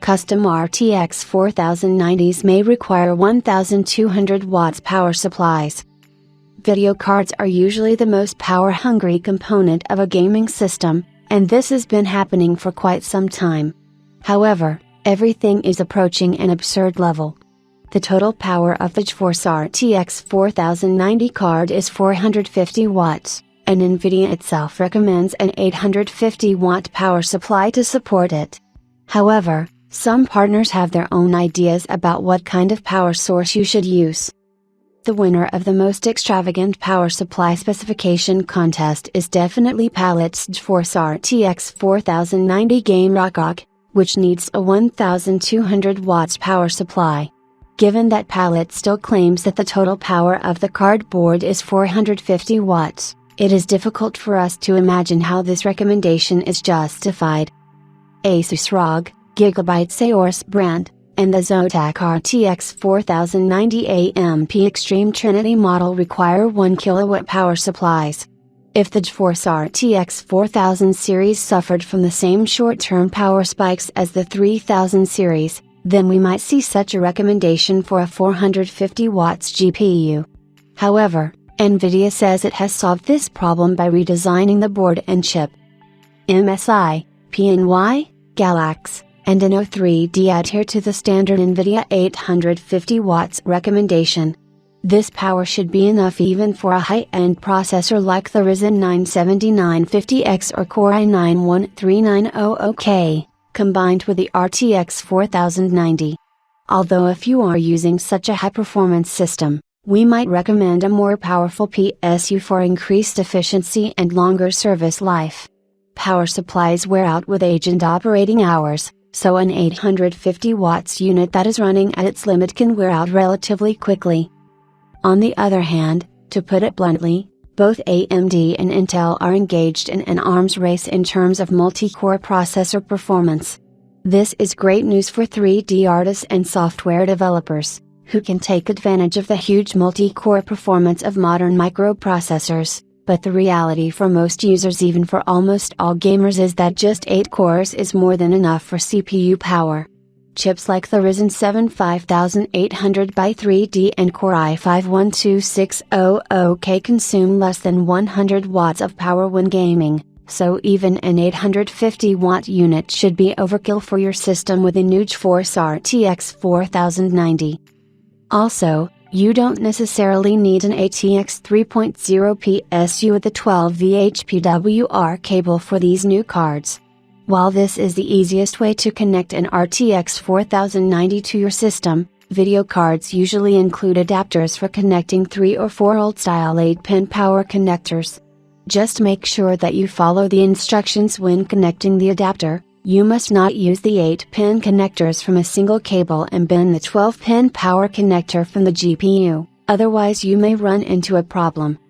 Custom RTX 4090s may require 1200 watts power supplies. Video cards are usually the most power-hungry component of a gaming system, and this has been happening for quite some time. However, everything is approaching an absurd level. The total power of the GeForce RTX 4090 card is 450 watts, and Nvidia itself recommends an 850 watt power supply to support it. However, some partners have their own ideas about what kind of power source you should use. The winner of the most extravagant power supply specification contest is definitely Palit's GeForce RTX 4090 Game Rock, which needs a 1200 watts power supply. Given that Palit still claims that the total power of the card board is 450 watts, it is difficult for us to imagine how this recommendation is justified. Asus ROG, Gigabyte Aorus brand, and the Zotac RTX 4090 AMP Extreme Trinity model require 1 kW power supplies. If the GeForce RTX 4000 series suffered from the same short-term power spikes as the 3000 series, then we might see such a recommendation for a 450 watts GPU. However, Nvidia says it has solved this problem by redesigning the board and chip. MSI, PNY, Galax, and Inno3D adhere to the standard Nvidia 850 watts recommendation. This power should be enough even for a high-end processor like the Ryzen 9 7950X or Core i9-13900K, combined with the RTX 4090. Although if you are using such a high-performance system, we might recommend a more powerful PSU for increased efficiency and longer service life. Power supplies wear out with age and operating hours, so an 850 watts unit that is running at its limit can wear out relatively quickly. On the other hand, to put it bluntly, both AMD and Intel are engaged in an arms race in terms of multi-core processor performance. This is great news for 3D artists and software developers, who can take advantage of the huge multi-core performance of modern microprocessors, but the reality for most users, even for almost all gamers, is that just 8 cores is more than enough for CPU power. Chips like the Ryzen 7 5800 by 3D and Core i5-12600K consume less than 100 watts of power when gaming, so even an 850 watt unit should be overkill for your system with a new GeForce RTX 4090. Also, you don't necessarily need an ATX 3.0 PSU with a 12V HPWR cable for these new cards. While this is the easiest way to connect an RTX 4090 to your system, video cards usually include adapters for connecting 3 or 4 old-style 8-pin power connectors. Just make sure that you follow the instructions when connecting the adapter. You must not use the 8-pin connectors from a single cable and bin the 12-pin power connector from the GPU, otherwise you may run into a problem.